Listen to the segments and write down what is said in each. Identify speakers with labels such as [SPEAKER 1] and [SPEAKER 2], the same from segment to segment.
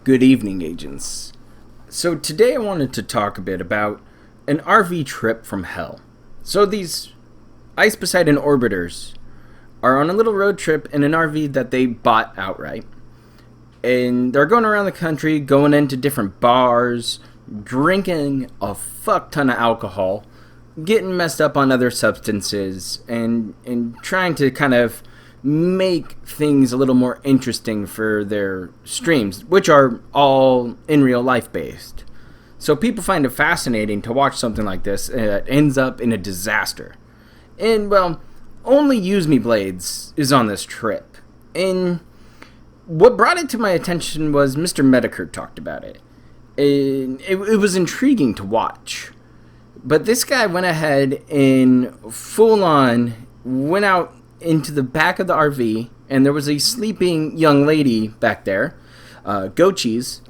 [SPEAKER 1] Good evening, agents. So today I wanted to talk a bit about an RV trip from hell. So these Ice Poseidon orbiters are on a little road trip in an RV that they bought outright. And they're going around the country, going into different bars, drinking a fuck ton of alcohol, getting messed up on other substances, and trying to kind of make things a little more interesting for their streams, which are all in real life based. So people find it fascinating to watch something like this that ends up in a disaster. And well, OnlyUseMeBlades is on this trip. And what brought it to my attention was Mr. Medicare talked about it. And it was intriguing to watch. But this guy went ahead and full on went out into the back of the RV, and there was a sleeping young lady back there, Gochis,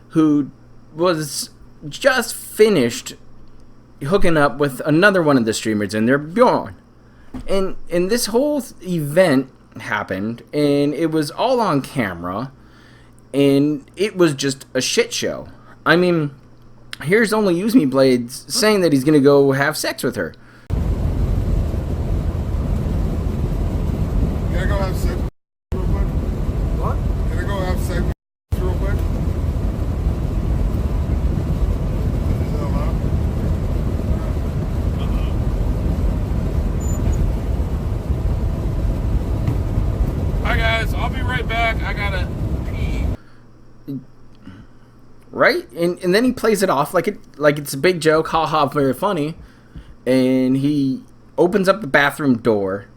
[SPEAKER 1] who was just finished hooking up with another one of the streamers in there, Bjorn. And this whole event happened, and it was all on camera, and it was just a shit show. I mean, here's OnlyUseMeBlade saying that he's going to go have sex with her.
[SPEAKER 2] Can I go have sex real quick?
[SPEAKER 1] What?
[SPEAKER 2] Can I go have sex real quick? Is that allowed?
[SPEAKER 3] Hi guys, I'll be right back. I gotta pee.
[SPEAKER 1] Right? And then he plays it off like it's a big joke, haha, very funny. And he opens up the bathroom door,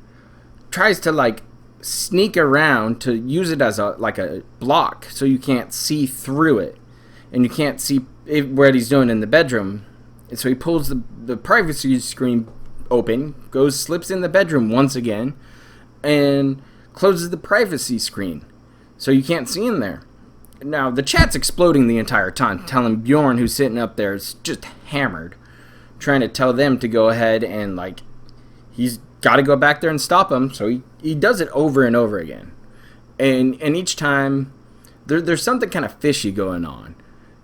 [SPEAKER 1] tries to like sneak around to use it as a block so you can't see through it, and you can't see what he's doing in the bedroom. And so he pulls the privacy screen open, slips in the bedroom once again, and closes the privacy screen so you can't see in there. Now the chat's exploding the entire time, telling Bjorn, who's sitting up there, is just hammered, trying to tell them to go ahead and like he's got to go back there and stop him. So he does it over and over again. And each time, there's something kind of fishy going on.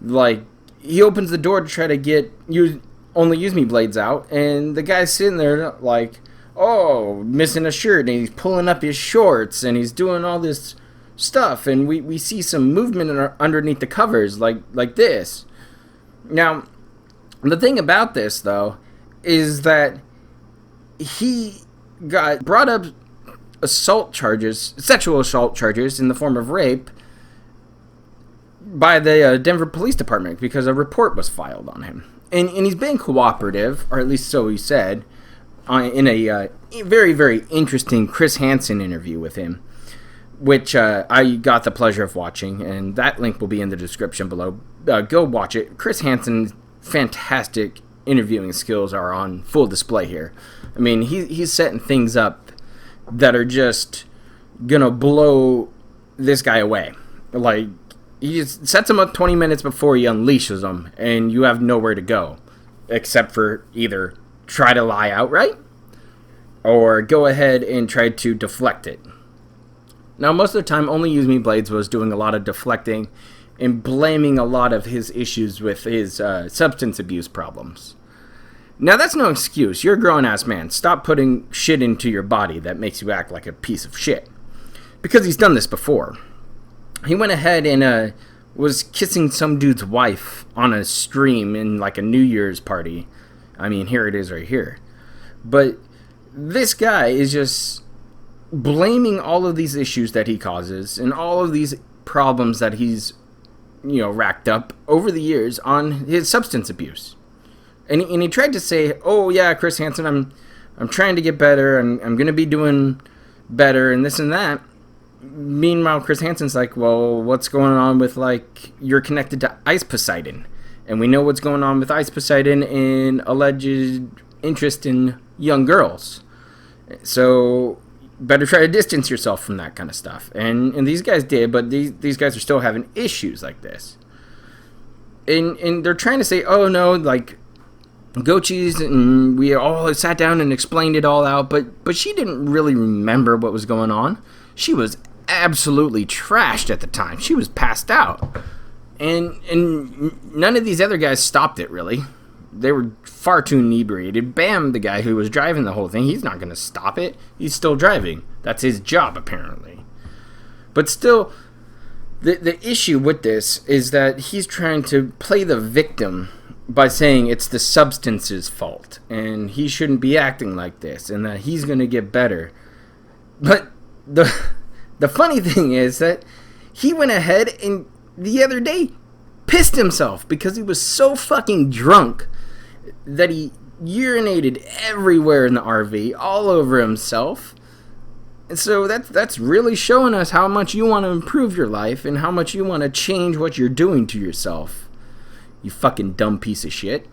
[SPEAKER 1] Like, he opens the door to try to get OnlyUseMeBlades out, and the guy's sitting there like, oh, missing a shirt, and he's pulling up his shorts, and he's doing all this stuff, and we see some movement underneath the covers, like this. Now, the thing about this, though, is that he got brought up sexual assault charges in the form of rape by the Denver Police Department because a report was filed on him. And he's been cooperative, or at least so he said, in a very, very interesting Chris Hansen interview with him, which I got the pleasure of watching, and that link will be in the description below. Go watch it. Chris Hansen's fantastic interviewing skills are on full display here. I mean, he's setting things up that are just gonna blow this guy away. Like, he just sets him up 20 minutes before he unleashes them, and you have nowhere to go except for either try to lie outright or go ahead and try to deflect it. Now, most of the time, OnlyUseMeBlades was doing a lot of deflecting and blaming a lot of his issues with his substance abuse problems. Now, that's no excuse. You're a grown-ass man. Stop putting shit into your body that makes you act like a piece of shit. Because he's done this before. He went ahead and was kissing some dude's wife on a stream in like a New Year's party. I mean, here it is right here. But this guy is just blaming all of these issues that he causes and all of these problems that he's, racked up over the years on his substance abuse. And he tried to say, oh yeah, Chris Hansen, I'm trying to get better, I'm going to be doing better and this and that. Meanwhile, Chris Hansen's like, well, what's going on with, like, you're connected to Ice Poseidon. And we know what's going on with Ice Poseidon in alleged interest in young girls. So better try to distance yourself from that kind of stuff. And these guys did, but these guys are still having issues like this. And they're trying to say, oh no, like, Gochis, and we all sat down and explained it all out, but she didn't really remember what was going on. she was absolutely trashed at the time. She was passed out. And none of these other guys stopped it, really. They were far too inebriated. Bam, the guy who was driving the whole thing, he's not going to stop it. He's still driving. That's his job, apparently. But still, the issue with this is that he's trying to play the victim by saying it's the substance's fault, and he shouldn't be acting like this, and that he's going to get better. But the funny thing is that he went ahead and the other day pissed himself because he was so fucking drunk that he urinated everywhere in the RV, all over himself. And so that's really showing us how much you want to improve your life and how much you want to change what you're doing to yourself. You fucking dumb piece of shit.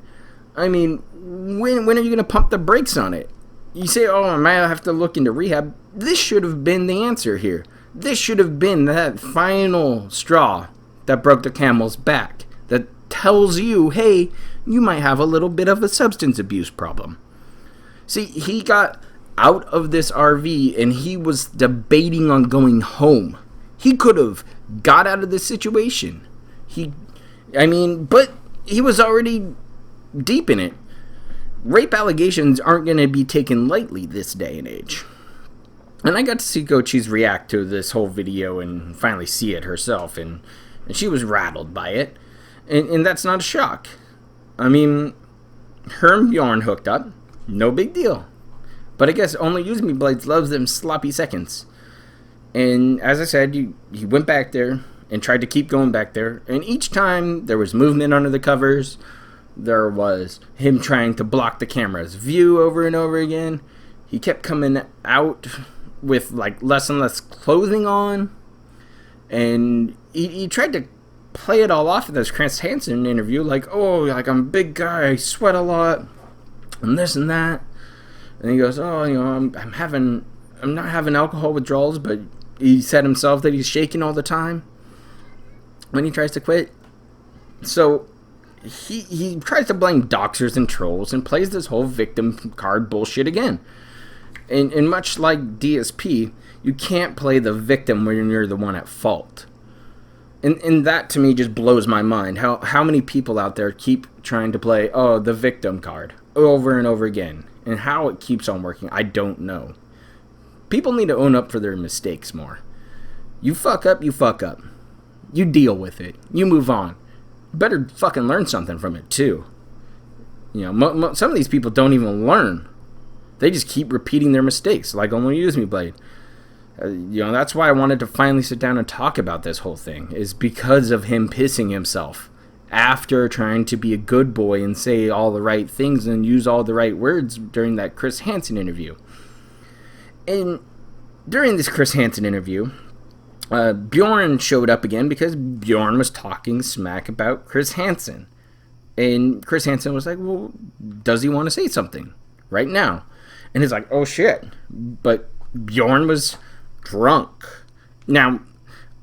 [SPEAKER 1] I mean, when are you going to pump the brakes on it? You say, oh, I might have to look into rehab. This should have been the answer here. This should have been that final straw that broke the camel's back. That tells you, hey, you might have a little bit of a substance abuse problem. See, he got out of this RV and he was debating on going home. He could have got out of this situation. But he was already deep in it. Rape allegations aren't going to be taken lightly this day and age. And I got to see Gochi's react to this whole video and finally see it herself, and she was rattled by it. And that's not a shock. I mean, her and Bjorn hooked up. No big deal. But I guess OnlyUseMeBlade loves them sloppy seconds. And as I said, he went back there and tried to keep going back there. And each time there was movement under the covers. There was him trying to block the camera's view over and over again. He kept coming out with like less and less clothing on. And he tried to play it all off in this Chris Hansen interview. Like, oh, like I'm a big guy. I sweat a lot. And this and that. And he goes, oh, you know, I'm not having alcohol withdrawals, but he said himself that he's shaking all the time when he tries to quit. So he tries to blame doxers and trolls and plays this whole victim card bullshit again. And much like DSP, you can't play the victim when you're the one at fault. And that to me just blows my mind. How many people out there keep trying to play, oh, the victim card over and over again. And how it keeps on working, I don't know. People need to own up for their mistakes more. You fuck up, you fuck up. You deal with it. You move on. You better fucking learn something from it, too. You know, some of these people don't even learn. They just keep repeating their mistakes, like OnlyUseMeBlade. That's why I wanted to finally sit down and talk about this whole thing, is because of him pissing himself after trying to be a good boy and say all the right things and use all the right words during that Chris Hansen interview. And during this Chris Hansen interview, Bjorn showed up again because Bjorn was talking smack about Chris Hansen. And Chris Hansen was like, well, does he want to say something right now? And he's like, oh shit. But Bjorn was drunk. Now,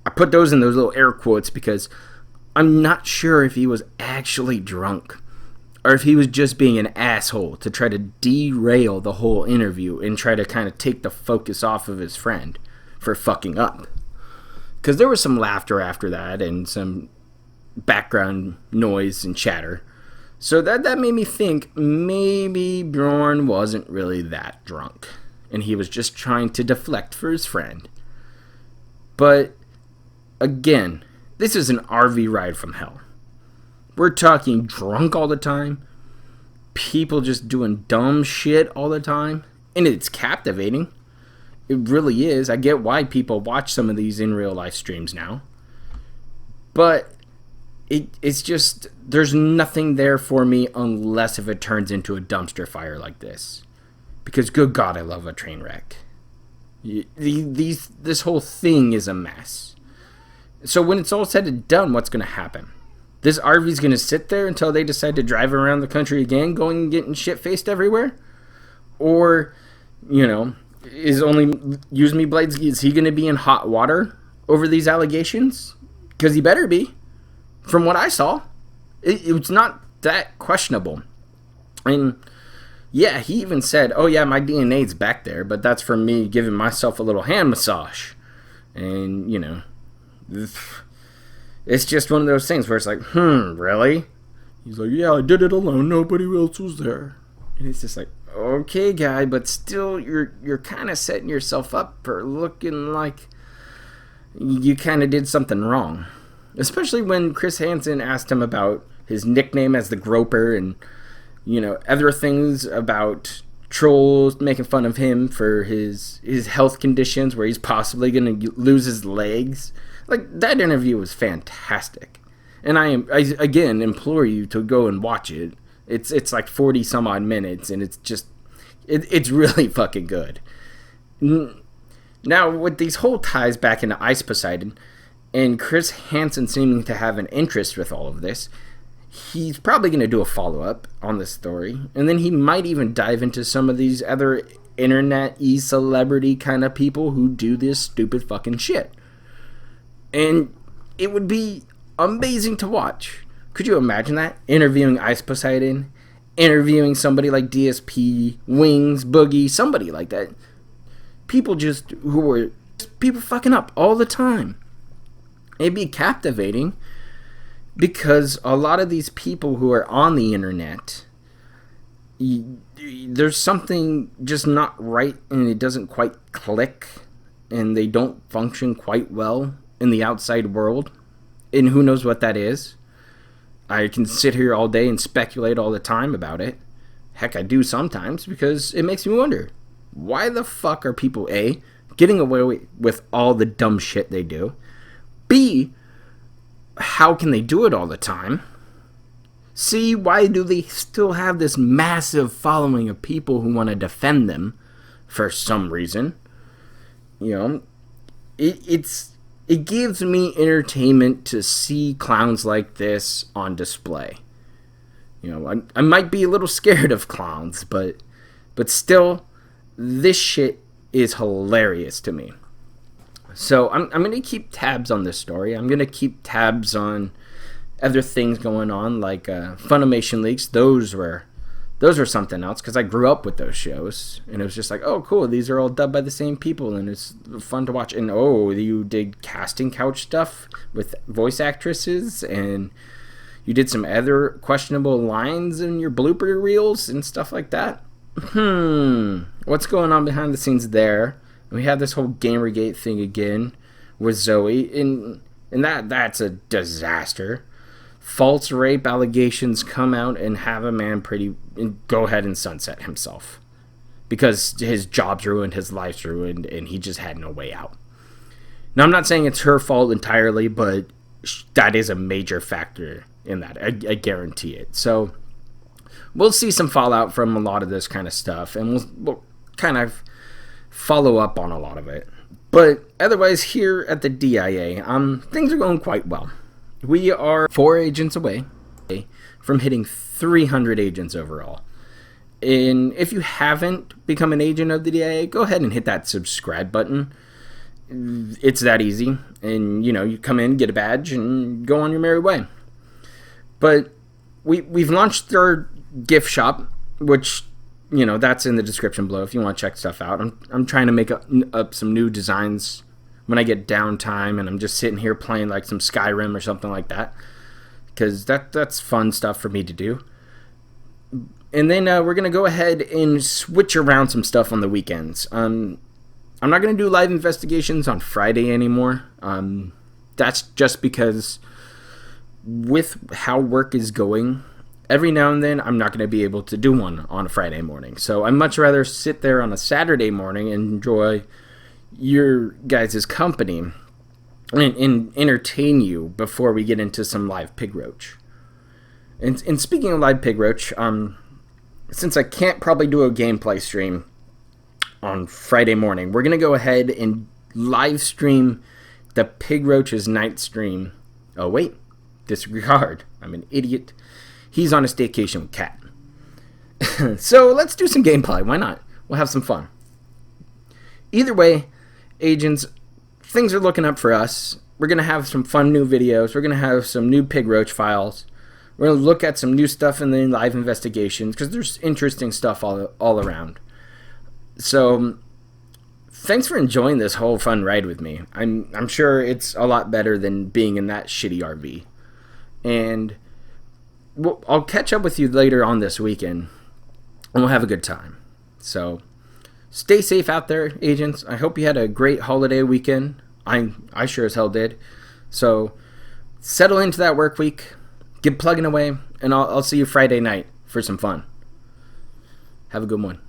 [SPEAKER 1] I put those in those little air quotes because I'm not sure if he was actually drunk or if he was just being an asshole to try to derail the whole interview and try to kind of take the focus off of his friend for fucking up. Because there was some laughter after that and some background noise and chatter. So that made me think maybe Bjorn wasn't really that drunk. And he was just trying to deflect for his friend. But, again, this is an RV ride from hell. We're talking drunk all the time. People just doing dumb shit all the time. And it's captivating. It really is. I get why people watch some of these in real life streams now. But it's just, there's nothing there for me unless if it turns into a dumpster fire like this. Because good God, I love a train wreck. This whole thing is a mess. So when it's all said and done, what's going to happen? This RV's going to sit there until they decide to drive around the country again, going and getting shit-faced everywhere? Or, is OnlyUseMeBlade, is he going to be in hot water over these allegations? Because he better be. From what I saw, it's not that questionable. And he even said, oh yeah, my DNA's back there, but that's from me giving myself a little hand massage. And, it's just one of those things where it's like, really? He's like, yeah, I did it alone. Nobody else was there. And it's just like, okay, guy, but still, you're kind of setting yourself up for looking like you kind of did something wrong. Especially when Chris Hansen asked him about his nickname as the Groper and, other things about trolls making fun of him for his health conditions where he's possibly going to lose his legs. Like, that interview was fantastic. And I again implore you to go and watch it. It's like 40 some odd minutes, and it's just it's really fucking good. Now, with these whole ties back into Ice Poseidon and Chris Hansen seeming to have an interest with all of this, he's probably going to do a follow-up on this story, and then he might even dive into some of these other internet-y celebrity kind of people who do this stupid fucking shit. And it would be amazing to watch. Could you imagine that? Interviewing Ice Poseidon, interviewing somebody like DSP, Wings, Boogie, somebody like that. People people fucking up all the time. It'd be captivating because a lot of these people who are on the internet, there's something just not right and it doesn't quite click and they don't function quite well in the outside world. And who knows what that is. I can sit here all day and speculate all the time about it. Heck, I do sometimes because it makes me wonder, why the fuck are people, A, getting away with all the dumb shit they do? B, how can they do it all the time? C, why do they still have this massive following of people who want to defend them for some reason? It gives me entertainment to see clowns like this on display. I might be a little scared of clowns, but still, this shit is hilarious to me. So I'm going to keep tabs on this story. I'm going to keep tabs on other things going on, like Funimation leaks. Those were something else, because I grew up with those shows, and it was just like, oh, cool, these are all dubbed by the same people, and it's fun to watch. And oh, you did casting couch stuff with voice actresses, and you did some other questionable lines in your blooper reels and stuff like that. What's going on behind the scenes there? And we have this whole Gamergate thing again with Zoe, and that's a disaster. False rape allegations come out and have a man go ahead and sunset himself because his job's ruined, his life's ruined, and he just had no way out. Now, I'm not saying it's her fault entirely, but that is a major factor in that. I guarantee it. So we'll see some fallout from a lot of this kind of stuff, and we'll kind of follow up on a lot of it. But otherwise, here at the DIA, things are going quite well. We are 4 agents away from hitting 300 agents overall. And if you haven't become an agent of the DIA, go ahead and hit that subscribe button. It's that easy. And, you come in, get a badge, and go on your merry way. But we've launched our gift shop, which, that's in the description below if you want to check stuff out. I'm trying to make up some new designs when I get downtime and I'm just sitting here playing like some Skyrim or something like that, because that's fun stuff for me to do. And then we're going to go ahead and switch around some stuff on the weekends. I'm not going to do live investigations on Friday anymore. That's just because with how work is going, every now and then I'm not going to be able to do one on a Friday morning. So I'd much rather sit there on a Saturday morning and enjoy your guys' company and entertain you before we get into some live pig roach. And speaking of live pig roach, since I can't probably do a gameplay stream on Friday morning, we're going to go ahead and live stream the Pig Roach's night stream. Oh, wait. Disregard. I'm an idiot. He's on a staycation with Kat. So let's do some gameplay. Why not? We'll have some fun. Either way, agents, things are looking up for us. We're going to have some fun new videos. We're going to have some new Pig Roach files. We're going to look at some new stuff in the live investigations, because there's interesting stuff all around. So thanks for enjoying this whole fun ride with me. I'm sure it's a lot better than being in that shitty RV. And I'll catch up with you later on this weekend, and we'll have a good time. So stay safe out there, agents. I hope you had a great holiday weekend. I sure as hell did. So settle into that work week, get plugging away, and I'll see you Friday night for some fun. Have a good one.